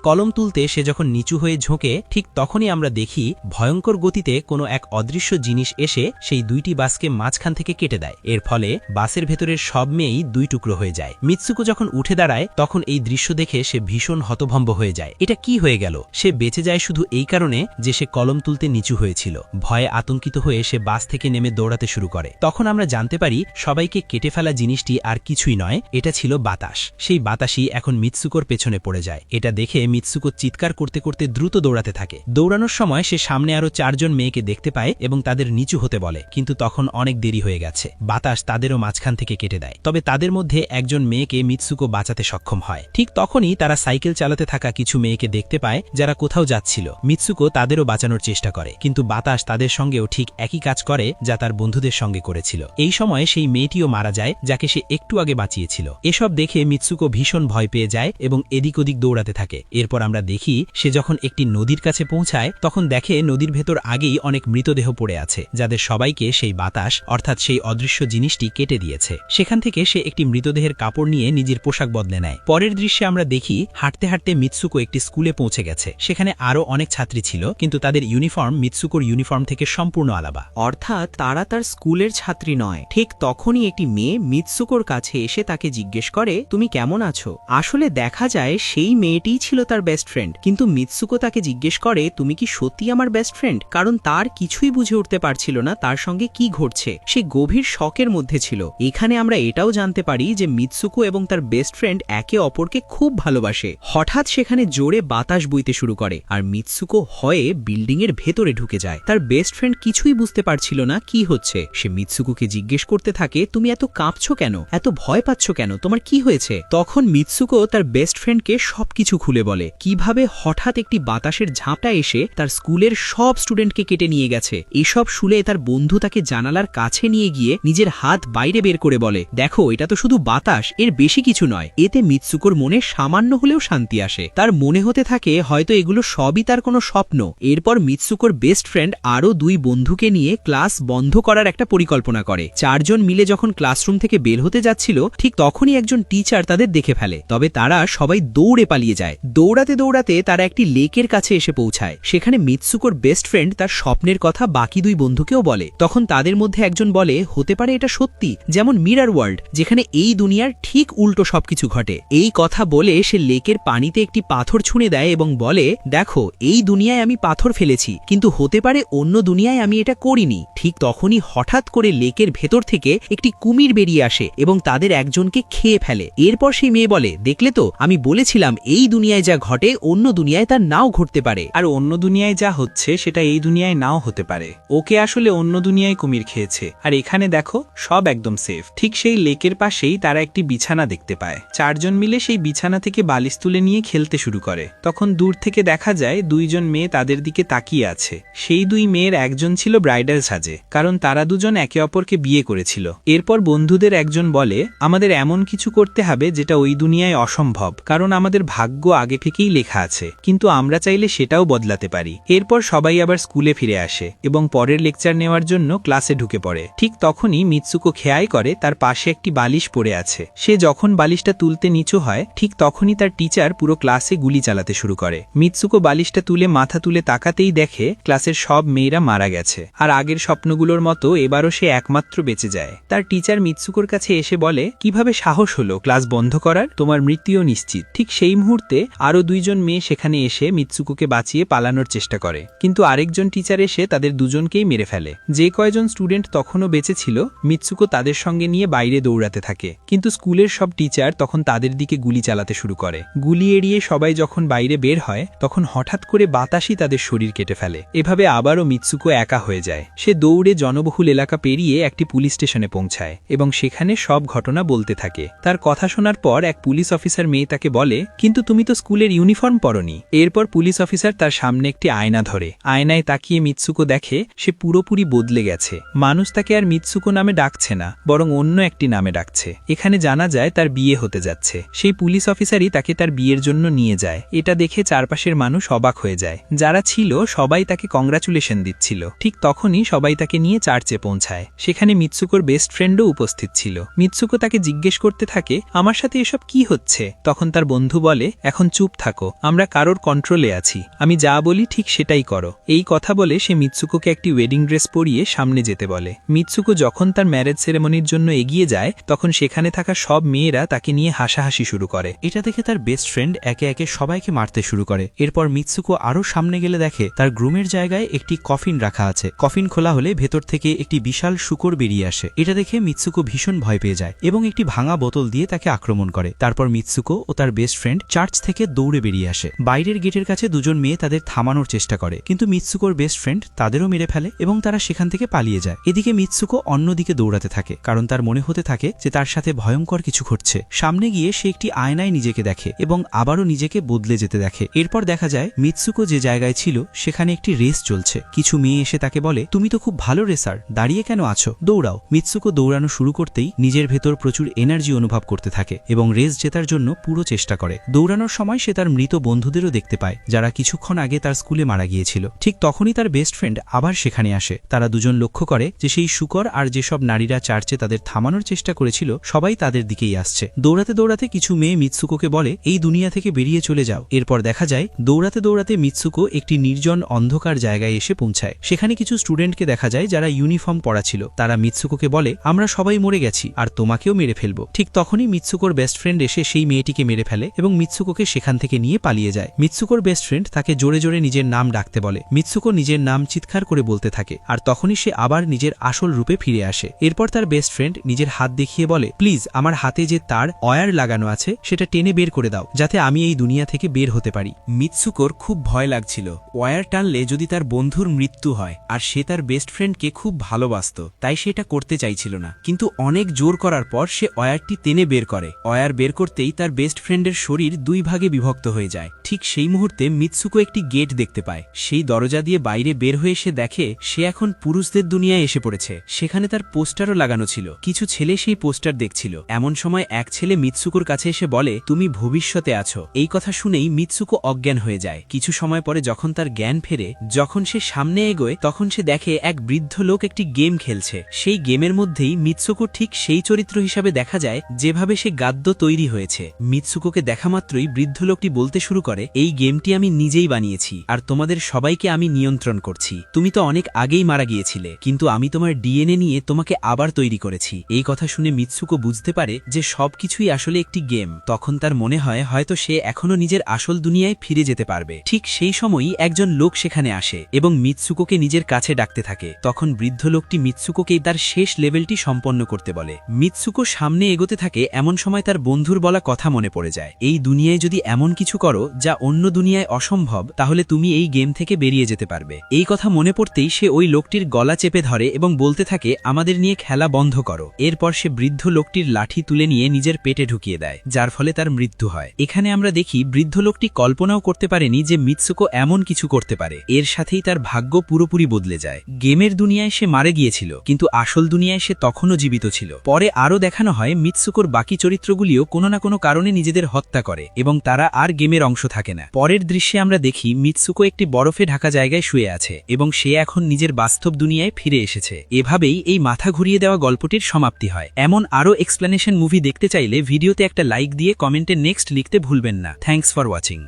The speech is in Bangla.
কলম তুলতে সে যখন নিচু হয়ে ঝোঁকে ঠিক তখনই আমরা দেখি ভয়ঙ্কর গতিতে কোনো এক অদৃশ্য জিনিস এসে সেই দুইটি বাসকে মাঝখান থেকে কেটে দেয়। এর ফলে বাসের ভেতরের সব মেয়েই দুই টুকরো হয়ে যায়। মিৎসুকো যখন উঠে দাঁড়ায় তখন এই দৃশ্য দেখে সে ভীষণ হতভম্ব হয়ে যায়। এটা কি হয়ে গেল? সে বেঁচে যায় শুধু এই কারণে যে সে কলম তুলতে নিচু হয়েছিল। ভয়ে আতঙ্কিত হয়ে সে বাস থেকে নেমে দৌড়াতে শুরু করে। তখন আমরা জানতে পারি সবাইকে কেটে ফেলা জিনিসটি আর কিছুই নয়, এটা ছিল বাতাস। সেই বাতাসই এখন মিৎসুকোর পেছনে পড়ে যায়। এটা দেখে মিৎসুকো চিৎকার করতে করতে দ্রুত দৌড়াতে থাকে। দৌড়ানোর সময় সে সামনে আরো 4 জন মেয়েকে দেখতে পায় এবং তাদের নিচু হতে বলে, কিন্তু তখন অনেক দেরি হয়ে গেছে। বাতাস তাদেরও মাঝখান থেকে কেটে দেয়। তবে তাদের মধ্যে একজন মেয়েকে মিৎসুকো বাঁচাতে সক্ষম হয়। ঠিক তখনই তারা সাইকেল চালাতে থাকা কিছু মেয়েকে দেখতে পায় যারা কোথাও যাচ্ছিল। মিৎসুকো তাদেরও বাঁচানোর চেষ্টা করে, কিন্তু বাতাস তাদের সঙ্গেও ঠিক একই কাজ করে যা তার বন্ধুদের সঙ্গে করেছিল। এই সময়ে সেই মেয়েটিও মারা যায় যাকে সে একটু আগে বাঁচিয়েছিল। এসব দেখে মিৎসুকো ভীষণ ভয় পেয়ে যায় এবং এদিক ওদিক দৌড়াতে থাকে। এরপর আমরা দেখি সে যখন একটি নদীর কাছে পৌঁছায় তখন দেখে নদীর ভেতর আগেই অনেক মৃতদেহ পড়ে আছে, যাদের সবাইকে সেই বাতাস অর্থাৎ সেই অদৃশ্য জিনিসটি কেটে দিয়েছে। সেখান থেকে সে একটি মৃতদেহের কাপড় নিয়ে নিজের পোশাক বদলে নেয়। পরের দৃশ্যে আমরা দেখি হাঁটতে হাঁটতে মিৎসুকো একটি স্কুলে পৌঁছে গেছে। সেখানে আরো অনেক ছাত্রী ছিল, কিন্তু তাদের ইউনিফর্ম মিৎসুকোর ইউনিফর্ম থেকে সম্পূর্ণ আলাদা। অর্থাৎ তারা তার স্কুলের ছাত্রী নয়। ঠিক তখনই একটি মেয়ে মিৎসুকোর কাছে এসে তাকে জিজ্ঞেস করে, তুমি কেমন আছো? আসলে দেখা যায় সেই মেয়েটিই ছিল তার বেস্ট ফ্রেন্ড। কিন্তু মিৎসুকো তাকে জিজ্ঞেস করে, তুমি কি সত্যি আমার বেস্ট ফ্রেন্ড? কারণ তার কিছুই বুঝে উঠতে পারছিল না তার সঙ্গে কি ঘটছে। সে গভীর শকের মধ্যে ছিল। এখানে আমরা এটাও জানতে পারি যে মিৎসুকো এবং তার বেস্ট ফ্রেন্ড একে অপরকে খুব ভালোবাসে। হঠাৎ সেখানে জোরে বাতাস বইতে শুরু করে আর মিৎসুকো হয়ে বিল্ডিং এর ভেতরে ঢুকে যায়। তার বেস্ট ফ্রেন্ড কিছুই বুঝতে পারছিল না কি হচ্ছে। সে মিৎসুকোকে জিজ্ঞেস করতে থাকে, তুমি এত কাঁপছো কেন? এত ভয় পাচ্ছ কেন? তোমার কি হয়েছে? তখন মিৎসুকো তার বেস্ট ফ্রেন্ডকে সবকিছু খুলে বলে, কিভাবে হঠাৎ একটি বাতাসের ঝাপটা এসে তার স্কুলের সব স্টুডেন্টকে কেটে নিয়ে গেছে। এসব শুনে তার বন্ধু তাকে জানালার কাছে নিয়ে গিয়ে নিজের হাত বাইরে বের করে বলে, দেখো এটা তো শুধু বাতাস, এর বেশি কিছু নয়। এতে মিৎসুকোর মনে সামান্য হলেও শান্তি আসে। তার মনে হতে থাকে হয়তো এগুলো সবই তার কোনো স্বপ্ন। এরপর মিৎসুকোর বেস্ট ফ্রেন্ড আরো 2 বন্ধুকে নিয়ে ক্লাস বন্ধ করার একটা পরিকল্পনা করে। 4 জন মিলে যখন ক্লাসরুম থেকে বের হতে যাচ্ছিল ঠিক তখনই একজন টিচার তাদের দেখে ফেলে। তবে তারা সবাই দৌড়ে পালিয়ে যায়। দৌড়াতে দৌড়াতে তারা একটি লেকের কাছে এসে পৌঁছায়। সেখানে মিৎসুকোর বেস্ট ফ্রেন্ড তার স্বপ্নের কথা বাকি 2 বন্ধুকেও বলে। তখন তাদের মধ্যে একজন বলে, হতে পারে এটা সত্যি, যেমন মিরর ওয়ার্ল্ড, যেখানে এই দুনিয়ার ঠিক উল্টো সবকিছু ঘটে। এই কথা বলে সে লেকের পানিতে একটি পাথর ছুঁড়ে দেয় এবং বলে, দেখো এই দুনিয়ায় আমি পাথর ফেলেছি, কিন্তু হতে পারে অন্য দুনিয়ায় আমি এটা করিনি। ঠিক তখনই হঠাৎ করে লেকের ভেতর থেকে একটি কুমির বেরিয়ে আসে এবং তাদের একজনকে খেয়ে ফেলে। এরপর সেই মেয়ে বলে, দেখলে তো, আমি বলেছিলাম এই দুনিয়ায় যা ঘটে অন্য দুনিয়ায় তা নাও ঘটতে পারে। আর অন্য দুনিয়ায় যা হচ্ছে সেটা এই দুনিয়ায় নাও হতে পারে। ওকে আসলে অন্য দুনিয়ায় কুমির খেয়েছে, আর এখানে দেখো সব একদম সেফ। ঠিক সেই লেকের পাশেই তারা একটি বিছানা দেখতে পায়। 4 জন মিলে সেই বিছানা থেকে বালিশ তুলে নিয়ে খেলতে শুরু করে। তখন দূর থেকে দেখা যায় 2 জন মেয়ে তাদের দিকে তাকিয়ে আছে। সেই 2 মেয়ের একজন ছিল ব্রাইডাল সাজে, কারণ তারা দুজন একে অপরকে বিয়ে করেছিল। এরপর বন্ধুদের একজন বলে, আমাদের এমন কিছু করতে হবে যেটা ওই দুনিয়ায় অসম্ভব, কারণ আমাদের ভাগ্য আগে থেকেই লেখা আছে, কিন্তু আমরা চাইলে সেটাও বদলাতে পারি। এরপর সবাই আবার স্কুলে ফিরে আসে এবং পরের লেকচার নেওয়ার জন্য ক্লাসে ঢুকে পড়ে। ঠিক তখনই মিৎসুকো খেয়াল করে তার পাশে একটি বালিশ পড়ে আছে। সে যখন বালিশটা তুলতে নিচু হয় ঠিক তখনই তার টিচার পুরো ক্লাসে গুলি চালাতে শুরু করে। মিৎসুকো বালিশটা তুলে মাথা তুলে তাকাতেই দেখে ক্লাসের সব মেয়েরা মারা গেছে, আর আগের স্বপ্নগুলোর মতো এবারও সে একমাত্র বেঁচে যায়। তার টিচার মিৎসুকোর কাছে এসে বলে, কিভাবে সাহস হলো ক্লাস বন্ধ করার? তোমার মৃত্যুও নিশ্চিত। ঠিক সেই মুহূর্তে আরো 2 জন মেয়ে সেখানে এসে মিৎসুকোকে বাঁচিয়ে পালানোর চেষ্টা করে, কিন্তু আরেকজন টিচার এসে তাদের দুজনকেই মেরে ফেলে। যে কয়জন স্টুডেন্ট তখনও বেঁচে ছিল মিৎসুকো তাদের সঙ্গে নিয়ে বাইরে দৌড়াতে থাকে, কিন্তু স্কুলের সব টিচার তখন তাদের দিকে গুলি চালাতে শুরু করে। গুলি এড়িয়ে সবাই যখন বাইরে বের হয় তখন হঠাৎ করে বাতাসই তাদের শরীর কেটে ফেলে। এভাবে আবারও মিৎসুকো একা হয়ে যায়। সে দৌড়ে জনবহুল এলাকা পেরিয়ে একটি পুলিশ স্টেশনে পৌঁছায় এবং সেখানে সব ঘটনা বলতে থাকে। তার কথা শোনার পর এক পুলিশ অফিসার মেয়ে তাকে বলে, কিন্তু তুমি তো স্কুলের ইউনিফর্ম পরনি। এরপর পুলিশ অফিসার তার সামনে একটি আয়না ধরে। আয়নায় তাকিয়ে মিৎসুকো দেখে সে পুরোপুরি বদলে গেছে। মানুষ তাকে আর মিৎসুকো নামে ডাকছে না, বরং অন্য একটি নামে ডাকছে। এখানে জানা যায় তার বিয়ে হতে যাচ্ছে। সেই পুলিশ অফিসারই তাকে তার বিয়ের জন্য নিয়ে যায়। এটা দেখে চারপাশের মানুষ অবাক হয়ে যায়। যারা ছিল সবাই তাকে কংগ্রাচুলেশন দিচ্ছিল। ঠিক তখনই সবাই তাকে নিয়ে চার্চে পৌঁছায়। সেখানে মিৎসুকোর বেস্ট ফ্রেন্ডও উপস্থিত ছিল। মিৎসুকো তাকে জিজ্ঞেস করতে থাকে, আমার সাথে এসব কি হচ্ছে? তখন তার বন্ধু বলে, এখন চুপ থাকো, আমরা কারোর কন্ট্রোলে আছি, আমি যা বলি ঠিক সেটাই করো। এই কথা বলে সে মিৎসুকোকে একটি ওয়েডিং ড্রেস পরিয়ে সামনে যেতে বলে। মিৎসুকো যখন তার ম্যারেজ সেরেমনির জন্য এগিয়ে যায় তখন সেখানে থাকা সব মেয়েরা তাকে নিয়ে হাসাহাসি শুরু করে। এটা দেখে তার বেস্ট ফ্রেন্ড একে একে সবাইকে মারতে শুরু করে। এরপর মিৎসুকো আরও সামনে গেলে দেখে তার গ্রুমের জায়গায় একটি কফিন রাখা আছে। কফিন খোলা হলে ভেতর থেকে একটি বিশাল শূকর বেরিয়ে আসে। এটা দেখে মিৎসুকো ভীষণ ভয় পেয়ে যায় এবং একটি ভাঙা বোতল দিয়ে তাকে আক্রমণ করে। তারপর মিৎসুকো ও তার বেস্ট ফ্রেন্ড চার্চ থেকে দৌড়ে বেরিয়ে আসে। বাইরের গেটের কাছে দুজন মেয়ে তাদের থামানোর চেষ্টা করে, কিন্তু মিৎসুকোর বেস্ট ফ্রেন্ড তাদেরও মেরে ফেলে এবং তারা সেখান থেকে পালিয়ে যায়। এদিকে মিৎসুকো অন্যদিকে দৌড়াতে থাকে, কারণ তার মনে হতে থাকে যে তার সাথে ভয়ঙ্কর কিছু ঘটছে। সামনে গিয়ে সে একটি আয়নায় নিজেকে দেখে এবং আবারও নিজেকে বদলে যেতে দেখে। এরপর দেখা যায় মিৎসুকো যে জায়গায় ছিল সেখানে একটি রেস চলছে। কিছু মেয়ে এসে তাকে বলে, তুমি তো খুব ভালো রেসার, দাঁড়িয়ে কেন আছো, দৌড়াও। মিৎসুকো দৌড়ানো শুরু করতেই নিজের ভেতর প্রচুর এনার্জি অনুভব করতে থাকে এবং রেস জেতার জন্য পুরো চেষ্টা করে। দৌড়ানোর সময় সে তার মৃত বন্ধুদেরও দেখতে পায় যারা কিছুক্ষণ আগে তার স্কুলে মারা গিয়েছিল। ঠিক তখনই তার বেস্ট ফ্রেন্ড আবার সেখানে আসে। তারা দুজন লক্ষ্য করে যে সেই শূকর আর যেসব নারীরা চার্চে তাদের থামানোর চেষ্টা করেছিল সবাই তাদের দিকেই আসছে। দৌড়াতে দৌড়াতে কিছু মেয়ে মিৎসুকোকে বলে, এই দুনিয়া থেকে বেরিয়ে চলে যাও। এরপর দেখা যায় দৌড়াতে দৌড়াতে মিৎসুকো একটি নির্জন অন্ধকার জায়গায় এসে পৌঁছায়। সেখানে কিছু স্টুডেন্টকে দেখা যায় যারা ইউনিফর্ম পরা ছিল। তারা মিৎসুকোকে বলে, আমরা সবাই মরে গেছি আর তোমাকেও মেরে ফেলবো। ঠিক তখনই মিৎসুকোর বেস্ট ফ্রেন্ড এসে সেই মেয়েটিকে মেরে ফেলে এবং মিৎসুকোকে সেখান থেকে নিয়ে পালিয়ে যায়। মিৎসুকোর বেস্ট ফ্রেন্ড তাকে জোরে জোরে নিজের নাম ডাকতে বলে। মিৎসুকো নিজের নাম চিৎকার করে বলতে থাকে আর তখনই সে আবার নিজের আসল রূপে ফিরে আসে। এরপর তার বেস্ট ফ্রেন্ড নিজের হাত দেখিয়ে বলে, প্লিজ আমার হাতে যে তার ওয়্যার লাগানো আছে সেটা টেনে বের করে দাও, যাতে আমি এই দুনিয়া থেকে বের হতে পারি। মিৎসুকোর খুব ভয় লাগছিল ওয়্যার টানলে যদি তার বন্ধুর মৃত্যু হয়, আর সে তার বেস্ট ফ্রেন্ডকে খুব ভালোবাসত, তাই সে এটা করতে চাইছিল না। কিন্তু অনেক জোর করার পর সে ওয়্যারটি টেনে বের করে। ওয়্যার বের করতেই তার বেস্ট ফ্রেন্ডের শরীর দুই ভাগে বিভক্ত হয়ে যায়। ঠিক সেই মুহূর্তে মিৎসুকো একটি গেট দেখতে পায়। সেই দরজা দিয়ে বাইরে বের হয়ে সে দেখে সে এখন পুরুষদের দুনিয়ায় এসে পড়েছে। সেখানে তার পোস্টারও লাগানো ছিল। কিছু ছেলে সেই পোস্টার দেখছিল। এমন সময় এক ছেলে মিৎসুকোর কাছে এসে বলে, তুমি ভবিষ্যতে আছো। এই কথা শুনেই মিৎসুকো অজ্ঞান হয়ে যায়। কিছু সময় পরে যখন তার জ্ঞান ফেরে, যখন সে সামনে এগোয় তখন সে দেখে এক বৃদ্ধ লোক একটি গেম খেলছে। সেই গেমের মধ্যেই মিৎসুকো ঠিক সেই চরিত্র হিসাবে দেখা যায় যেভাবে সে গাদ্য তৈরি হয়েছে। মিৎসুকোকে দেখা মাত্রই বৃদ্ধ লোকটি বলতে শুরু করে, এই গেমটি আমি নিজেই বানিয়েছি আর তোমাদের সবাইকে আমি নিয়ন্ত্রণ করছি। তুমি তো অনেক আগেই মারা গিয়েছিলে, কিন্তু আমি তোমার ডিএনএ নিয়ে তোমাকে আবার তৈরি করেছি। এই কথা শুনে মিৎসুকো বুঝতে পারে যে সবকিছুই আসলে একটি গেম। তখন তার মনে হয় হয়তো সে এখনো নিজের আসল দুনিয়ায় ফিরে যেতে পারবে। ঠিক সেই সময়ই একজন লোক সেখানে আসে এবং মিৎসুকোকে নিজের কাছে ডাকতে থাকে। তখন বৃদ্ধ লোকটি মিৎসুকোকেই তার শেষ লেভেলটি সম্পন্ন করতে বলে। মিৎসুকো সামনে এগোতে থাকে। এমন সময় তার বন্ধুর বলা কথা মনে পড়ে যায়, এই দুনিয়ায় যদি এমন কিছু করো যা অন্য দুনিয়ায় অসম্ভব, তাহলে তুমি এই গেম থেকে বেরিয়ে যেতে পারবে। এই কথা মনে পড়তেই সে ওই লোকটির গলা চেপে ধরে এবং বলতে থাকে, আমাদের নিয়ে খেলা বন্ধ করো। এরপর সে বৃদ্ধ লোকটির লাঠি তুলে নিয়ে নিজের পেটে ঢুকিয়ে দেয়, যার ফলে তার মৃত্যু হয়। এখানে আমরা দেখি বৃদ্ধ লোকটি কল্পনাও করতে পারেনি যে মিৎসুকো এমন কিছু করতে পারে। এর সাথেই তার ভাগ্য পুরোপুরি বদলে যায়। গেমের দুনিয়ায় সে মারা গিয়েছিল, কিন্তু আসল দুনিয়ায় সে তখনও জীবিত ছিল। পরে আরও দেখানো হয় মিৎসুকোর বাকি চরিত্রগুলিও কোনো না কোনো কারণে নিজেদের হত্যা করে এবং তারা আর গেমের অংশ থাকে না। পরের দৃশ্যে আমরা দেখি মিৎসুকো একটি বরফে ঢাকা জায়গায় শুয়ে আছে এবং সে এখন নিজের বাস্তব দুনিয়ায় ফিরে এসেছে। এভাবেই এই মাথা ঘুরিয়ে দেওয়া গল্পটির সমাপ্তি হয়। এমন আরও এক্সপ্লেনেশন মুভি দেখতে চাইলে ভিডিওতে একটা লাইক দিয়ে কমেন্টে নেক্সট লিখতে ভুলবেন না। Thanks for watching.